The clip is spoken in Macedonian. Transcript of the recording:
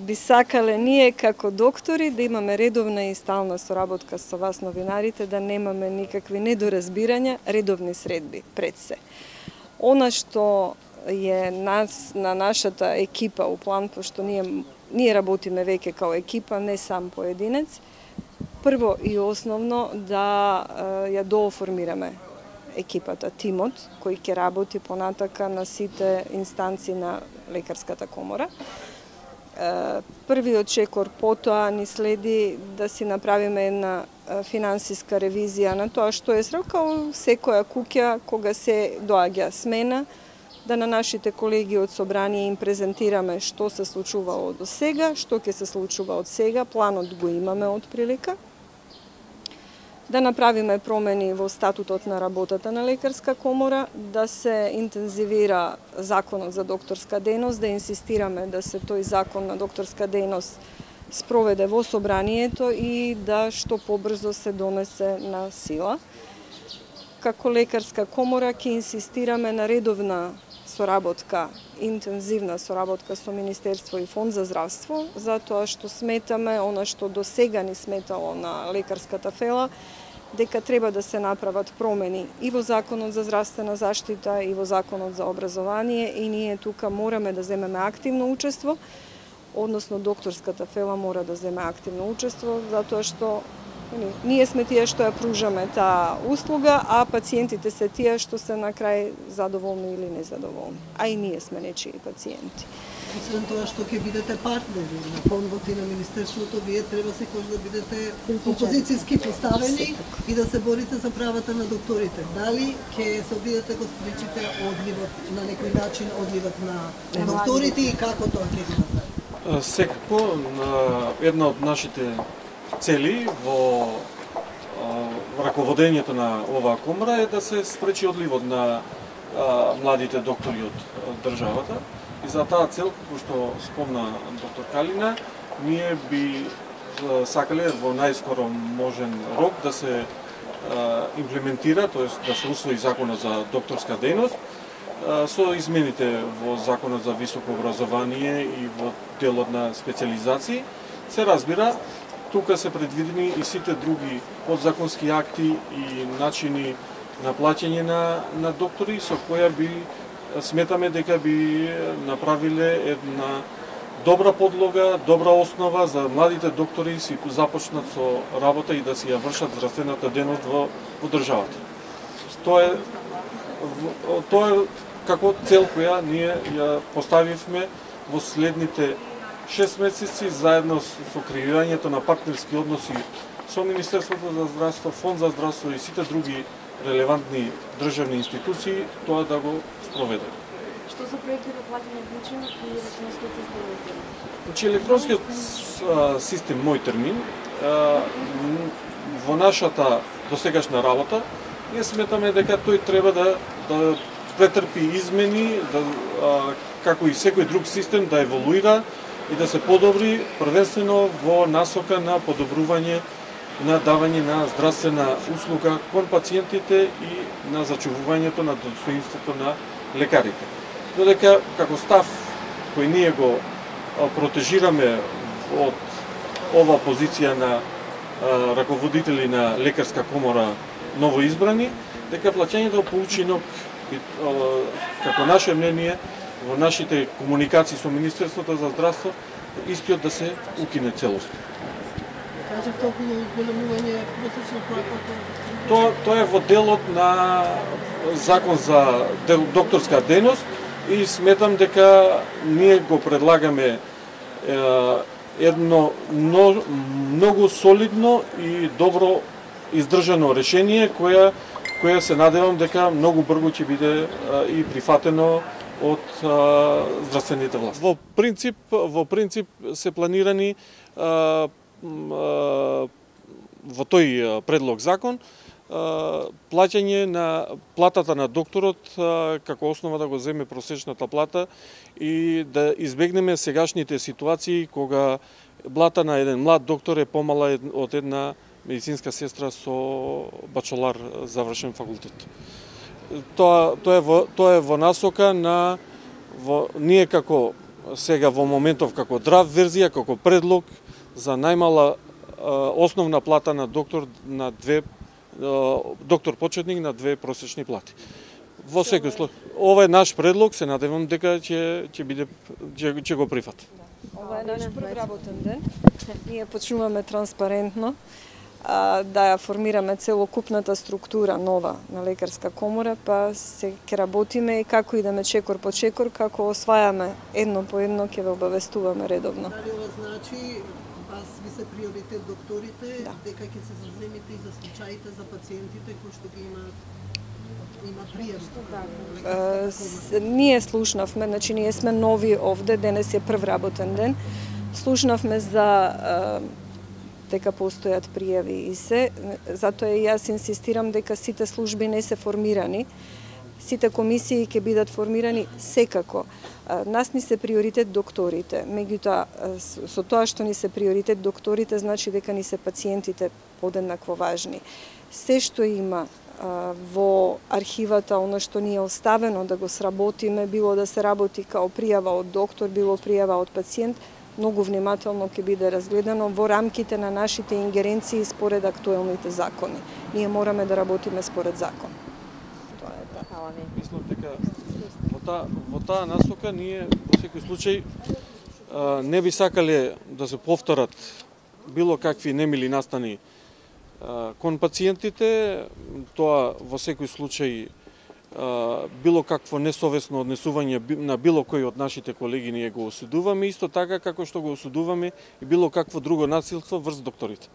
би сакале ние како доктори да имаме редовна и стална соработка со вас новинарите, да немаме никакви недоразбирања, редовни средби пред се. Она што е на нашата екипа у план, пошто ние работиме веќе као екипа, не сам поединец, прво и основно да ја дооформираме екипата, тимот, кој ќе работи понатака на сите инстанции на Лекарската комора. Првиот чекор потоа ни следи да си направиме една финансиска ревизија на тоа што е срокал секоја куќа кога се доаѓа смена, да на нашите колеги од собрание им презентираме што се случувало до сега, што ќе се случува од сега, планот го имаме од прилика. Да направиме промени во статутот на работата на Лекарска комора, да се интензивира законот за докторска дејност, да инсистираме да се тој закон на докторска дејност спроведе во собранието и да што побрзо се донесе на сила. Како Лекарска комора ќе инсистираме на редовна соработка, интензивна соработка со Министерство и Фонд за здравство, затоа што сметаме она што до сега ни сметало на лекарската фела, дека треба да се направат промени и во Законот за здравствена заштита и во Законот за образование, и ние тука мораме да земеме активно учество, односно докторската фела мора да земе активно учество, затоа што ние сме тие што ја пружаме таа услуга, а пациентите се тие што се на крај задоволни или незадоволни. А и ние сме нечии пациенти. Освен тоа што ќе бидете партнери на фондот и на Министерството, вие треба секогаш да бидете опозицијски поставени и да се борите за правата на докторите. Дали ќе се обидете да спречите одливот на некој начин, одливот на докторите и како тоа ќе ги направи? Секако, една од нашите цели во раководењето на оваа комора е да се спречи одливот на младите доктори од државата. И за таа цел, како што спомна доктор Калина, ние би сакале во најскоро можен рок да се имплементира, тоест да се усвои законот за докторска дејност, со измените во законот за високо образование и во делот на специализации. Се разбира, тука се предвидени и сите други подзаконски акти и начини на плаќање на доктори, со која би сметаме дека би направиле една добра подлога, добра основа за младите доктори си започнат со работа и да си ја вршат здравствената дејност во државата. Тоа е како цел која ние ја поставивме во следните 6 месеци заедно со креирањето на партнерски односи со Министерството за здравство, Фонд за здравство и сите други релевантни државни институции, тоа да го спроведе. Што се проекти на платење клучен и електронскиот систем? Значи, електронскиот систем Мој термин во нашата досегашна работа, ние сметаме дека тој треба да претрпи измени, како и секој друг систем да еволуира и да се подобри, првенствено во насока на подобрување на давање на здравствена услуга кон пациентите и на зачувувањето на достоинството на лекарите. Додека како став кој ние го протежираме од ова позиција на раководители на Лекарска комора новоизбрани, дека плаќањето по учинок, како наше мнение, во нашите комуникации со Министерството за здравство, истиот да се укине целосно. Кажете околу зголемување просечно плата? Тоа е во делот на Закон за докторска дејност и сметам дека ние го предлагаме едно многу солидно и добро издржано решение која се надевам дека многу брзо ќе биде и прифатено од здравствените власти. Во принцип се планирани во тој предлог закон плаќање на платата на докторот како основа да го земе просечната плата и да избегнеме сегашните ситуации кога плата на еден млад доктор е помала од една медицинска сестра со бачелар завршен факултет. Тоа е во насока на ние како сега во моментов како драв верзија, како предлог за најмала основна плата на доктор на доктор почетник на 2 просечни плати. Во секој случај, ова е наш предлог, се надевам дека ќе го прифати. Ова е наш прв работен ден. Ние почнуваме транспарентно да ја формираме целокупната структура нова на лекарска комора, па се ќе работиме и како идеме чекор по чекор, како освајаме едно по едно, ќе ве обавестуваме редовно. Дали ова значи вас ви се приоритет докторите, дека ќе се заземите и за случаите за пациентите кои што ги има прием? Ние слушнавме, значи ние сме нови овде, денес е прв работен ден. Слушнавме за дека постојат пријави и се, затоа и јас инсистирам дека сите служби не се формирани, сите комисии ќе бидат формирани секако. Нас ни се приоритет докторите, меѓутоа со тоа што ни се приоритет докторите значи дека ни се пациентите подеднакво важни. Се што има во архивата, оно што ни е оставено да го сработиме, било да се работи као пријава од доктор, било пријава од пациент, многу внимателно ќе биде разгледано во рамките на нашите ингеренции според актуелните закони. Ние мораме да работиме според закон. Тоа е така. Мислам дека во таа насока ние во секој случај не би сакале да се повторат било какви немили настани кон пациентите, тоа во секој случај било какво несовесно однесување на било кој од нашите колеги ние го осудуваме, исто така како што го осудуваме и било какво друго насилство врз докторите.